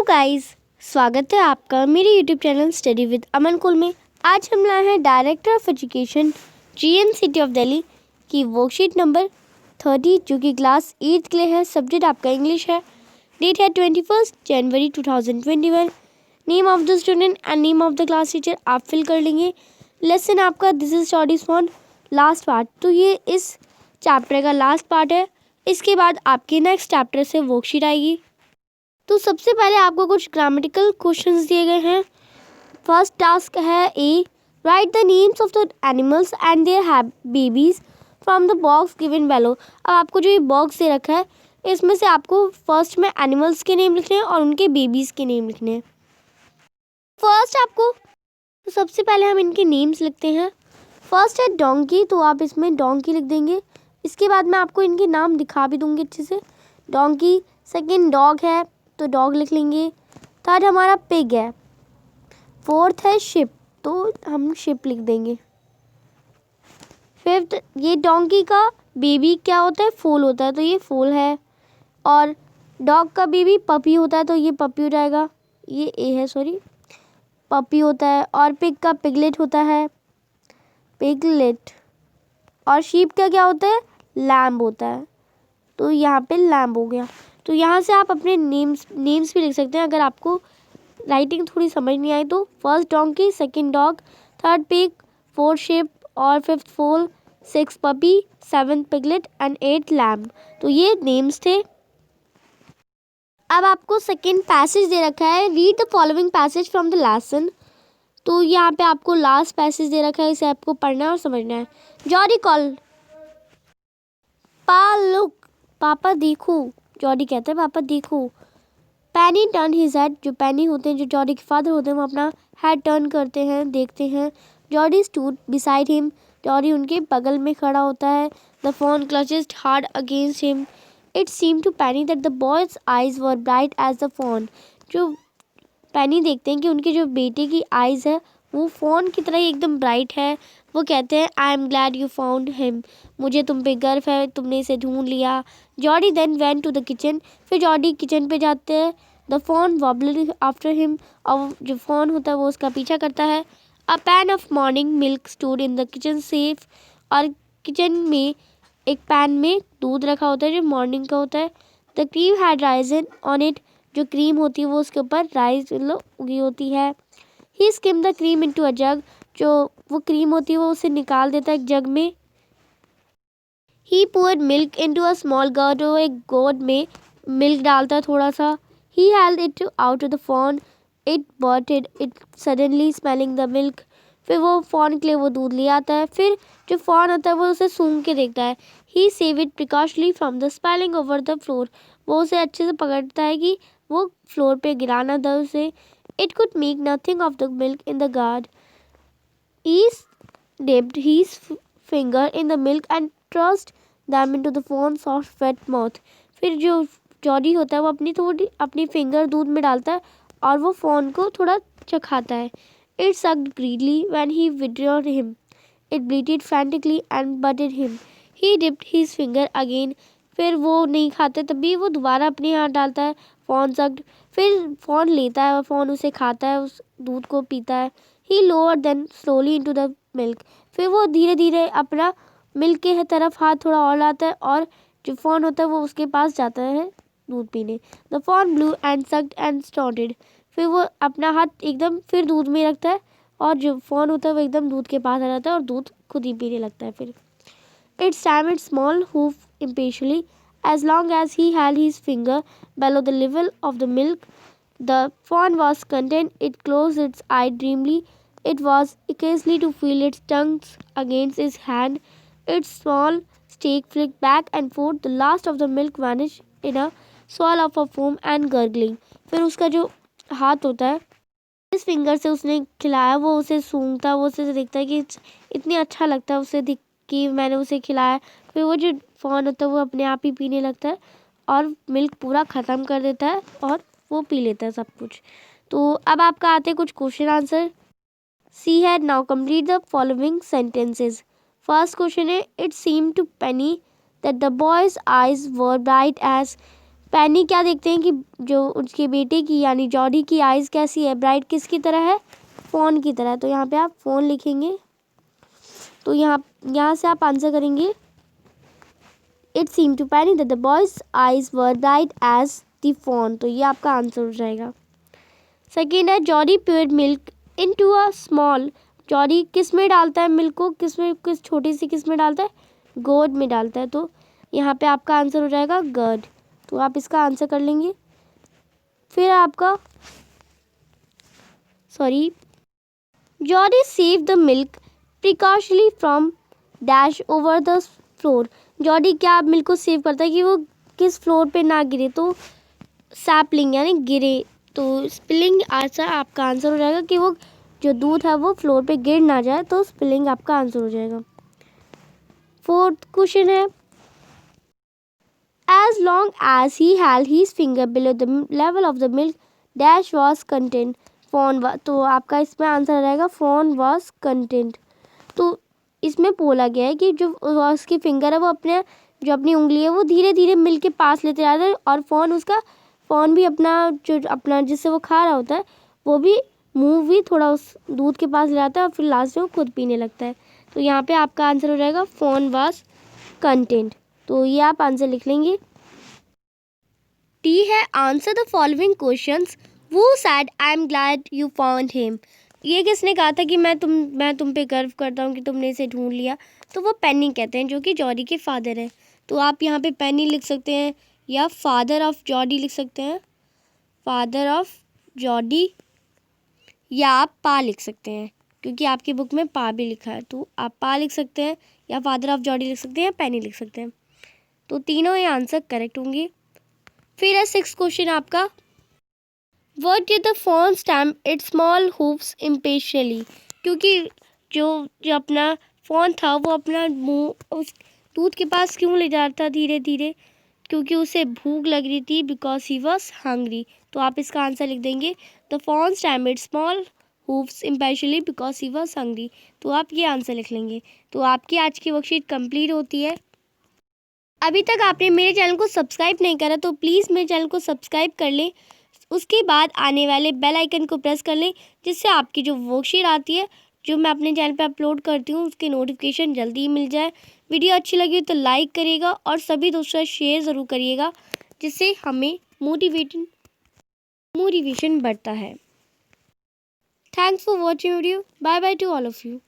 Guys, स्वागत है आपका मेरे YouTube channel study with Aman कुल में। आज हम लाए हैं director of education GN CT of Delhi की वर्कशीट नंबर 30 जो कि क्लास 8 के लिए है। सब्जेक्ट आपका इंग्लिश है। डेट है 21 जनवरी 2021। Name of the student and name of the class teacher आप फिल कर लेंगे। लेसन आपका this is studies for last part, तो ये इस चैप्टर का लास्ट पार्ट है। इसके बाद आपके नेक्स्ट चैप्टर से वर्कशीट आएगी। तो सबसे पहले आपको कुछ ग्रामेटिकल क्वेश्चंस दिए गए हैं। फर्स्ट टास्क है A, write the names of the animals and their babies from the box given below. अब आपको जो ये बॉक्स दे रखा है इसमें से आपको फर्स्ट में एनिमल्स के नेम लिखने हैं और उनके बेबीज के नेम लिखने हैं। फर्स्ट आपको तो सबसे पहले हम इनके नेम्स लिखते हैं। फर्स्ट है डोंकी, तो आप इसमें डोंकी लिख देंगे। इसके बाद मैं आपको इनके नाम दिखा भी दूंगी अच्छे से। डोंकी। सेकेंड डॉग है तो डॉग लिख लेंगे। थर्ड हमारा पिग है। फोर्थ है शिप, तो हम शिप लिख देंगे। फिफ्थ, ये डोंकी का बेबी क्या होता है, फोल होता है, तो ये फोल है। और डॉग का बेबी पपी होता है, तो ये पपी हो जाएगा। ये ए है, सॉरी, पपी होता है। और पिग का पिगलेट होता है, पिगलेट। और शीप का क्या होता है, लैम्ब होता है, तो यहाँ पे लैम्ब हो गया। तो यहाँ से आप अपने नेम्स भी लिख सकते हैं अगर आपको राइटिंग थोड़ी समझ नहीं आई तो। First donkey, second dog, third pig, fourth sheep और fifth foal, six puppy, seventh piglet and eight lamb. तो ये नेम्स थे। अब आपको सेकंड पैसेज दे रखा है, read the following passage from the lesson. तो यहाँ पे आपको लास्ट पैसेज दे रखा है, इसे आपको पढ़ना है और समझना है। जॉडी कॉल, पा लुक, पापा देखो। जॉडी कहता है पापा देखो। पैनी टर्न हिज हेड, जो पैनी होते हैं, जो जॉडी के फादर होते हैं, वो अपना हेड टर्न करते हैं, देखते हैं। Jody stood beside him, Jody उनके बगल में खड़ा होता है। The fawn clutched hard against him. It seem to Penny that the boy's eyes were bright as the fawn. जो पैनी देखते हैं कि उनके जो बेटे की आइज़ है वो फ़ोन की तरह ही एकदम ब्राइट है। वो कहते हैं I am glad you found him, मुझे तुम पे गर्व है, तुमने इसे ढूंढ लिया। Jody then went to the kitchen, फिर जॉडी किचन पे जाते हैं। The phone wobbled after him, और जो फ़ोन होता है वो उसका पीछा करता है। A pan of morning milk stood in the kitchen safe, और किचन में एक पैन में दूध रखा होता है जो मॉर्निंग का होता है। The cream had risen on it, जो क्रीम होती है वो उसके ऊपर राइज उगी होती है। He skim the cream into a jug, जो वो क्रीम होती है वो उसे निकाल देता है एक जग में। ही poured milk into a small gourd, वो एक गोद में मिल्क डालता है थोड़ा सा। He held it out to the fawn, it butted it suddenly smelling the milk. फिर वो फॉन के लिए वो दूध ले आता है। फिर जो फॉन आता है वो उसे सूंघ के देखता है। He saved it precautiously from the spilling over the floor, वो उसे अच्छे से पकड़ता है कि वो फ्लोर पे गिराना था उसे। It could make nothing of the milk in the guard. He dipped his finger in the milk and thrust them into the fawn's soft wet mouth. फिर जो जॉडी होता है वो अपनी फिंगर दूध में डालता है और वो फॉन को थोड़ा चखाता है। It sucked greedily when he withdrew him. It bleated frantically and butted him. He dipped his finger again. फिर वो नहीं खाते तभी वो दोबारा अपने हाथ डालता है। फॉन सक्ड, फिर फॉन लेता है और फॉन उसे खाता है, उस दूध को पीता है। He lower then slowly into the milk, फिर वो धीरे धीरे अपना मिल्क के तरफ हाथ थोड़ा और लाता है और जो फॉन होता है वो उसके पास जाता है दूध पीने। The fawn blew and sucked and stunted, फिर वो अपना हाथ एकदम फिर दूध में रखता है और जो फॉन होता है वो एकदम दूध के पास आ जाता है और दूध खुद ही पीने लगता है। फिर it stamped small hoof impatiently. As long as he held his finger below the level of the milk, the fawn was content. It closed its eye dreamily. It was occasionally to feel its tongue against his hand. Its small stake flicked back and forth. The last of the milk vanished in a swirl of a foam and gurgling. फिर उसका जो हाथ होता है इस finger से उसने खिलाया, वो उसे सूंघता, वो उसे देखता है कि इतनी अच्छा लगता है उसे दिख कि मैंने उसे खिलाया। फिर वो जो फॉन होता है वो अपने आप ही पीने लगता है और मिल्क पूरा ख़त्म कर देता है और वो पी लेता है सब कुछ। तो अब आपका आते हैं कुछ question answer. See had now complete the following sentences. First question है, it seem to Penny that the boy's eyes were bright as. Penny क्या देखते हैं कि जो उसके बेटे की यानी जॉडी की आइज़ कैसी है, ब्राइट किसकी तरह है, फ़ोन की तरह। तो यहाँ पे आप फ़ोन लिखेंगे। तो यहाँ से आप आंसर करेंगे it seem to Penny that the boy's eyes were bright as the fawn. तो ये आपका आंसर हो जाएगा। सेकेंड है Jody poured milk into a small. Jody किस में डालता है मिल्क को, किस छोटी सी किस में डालता है, गोर्ड में डालता है। तो यहाँ पे आपका आंसर हो जाएगा गर्ड। तो आप इसका आंसर कर लेंगे। फिर आपका Jody save the milk precautiously from dash over the floor. Jody क्या मिल्क को सेव करता है कि वो किस फ्लोर पे ना गिरे, तो सैपलिंग यानी गिरे। तो स्पिलिंग आंसर आपका आंसर हो जाएगा कि वो जो दूध है वो फ्लोर पे गिर ना जाए। तो स्पिलिंग आपका आंसर हो जाएगा। फोर्थ क्वेश्चन है as long as he held his finger below the level of the milk dash was content phone. तो आपका इसमें आंसर रहेगा फोन वॉज कंटेंट। तो इसमें बोला गया है कि जो उसकी फिंगर है वो अपनी उंगली है वो धीरे धीरे मिल्क के पास लेते जाता है, और फ़ोन भी अपना जिससे वो खा रहा होता है वो भी मुंह भी थोड़ा उस दूध के पास ले जाता है, और फिर लास्ट में वो खुद पीने लगता है। तो यहाँ पे आपका आंसर हो जाएगा फ़ोन वाज कंटेंट। तो ये आप आंसर लिख लेंगे। टी है आंसर द फॉलोइंग क्वेश्चंस। वो sad I am glad you found him. ये किसने कहा था कि मैं तुम पे गर्व करता हूँ कि तुमने इसे ढूंढ लिया। तो वो पेनी कहते हैं जो कि जॉडी के फादर हैं। तो आप यहाँ पे पेनी लिख सकते हैं या फादर ऑफ जॉडी लिख सकते हैं, फादर ऑफ जॉडी, या आप पा लिख सकते हैं क्योंकि आपकी बुक में पा भी लिखा है। तो आप पा लिख सकते हैं या फादर ऑफ जॉडी लिख सकते हैं या पेनी लिख सकते हैं। तो तीनों ये आंसर करेक्ट होंगे। फिर है सिक्स क्वेश्चन आपका What did the fawn stamp its small hooves impatiently? क्योंकि जो अपना फ़ोन था वो अपना मुंह उस दूध के पास क्यों ले जा रहा था धीरे धीरे, क्योंकि उसे भूख लग रही थी, बिकॉज ही वॉज हंग्री। तो आप इसका आंसर लिख देंगे the fawn stamp its small hooves impatiently because he was hungry. तो आप ये आंसर लिख लेंगे। तो आपकी आज की वर्कशीट कंप्लीट होती है। अभी तक आपने मेरे चैनल को सब्सक्राइब नहीं करा तो प्लीज़ मेरे चैनल को सब्सक्राइब कर लें, उसके बाद आने वाले बेल आइकन को प्रेस कर लें, जिससे आपकी जो वर्कशीट आती है जो मैं अपने चैनल पे अपलोड करती हूँ उसके नोटिफिकेशन जल्दी ही मिल जाए। वीडियो अच्छी लगी तो लाइक करिएगा और सभी दोस्तों शेयर ज़रूर करिएगा, जिससे हमें मोटिवेशन बढ़ता है। Thanks for watching video. Bye bye to all of you.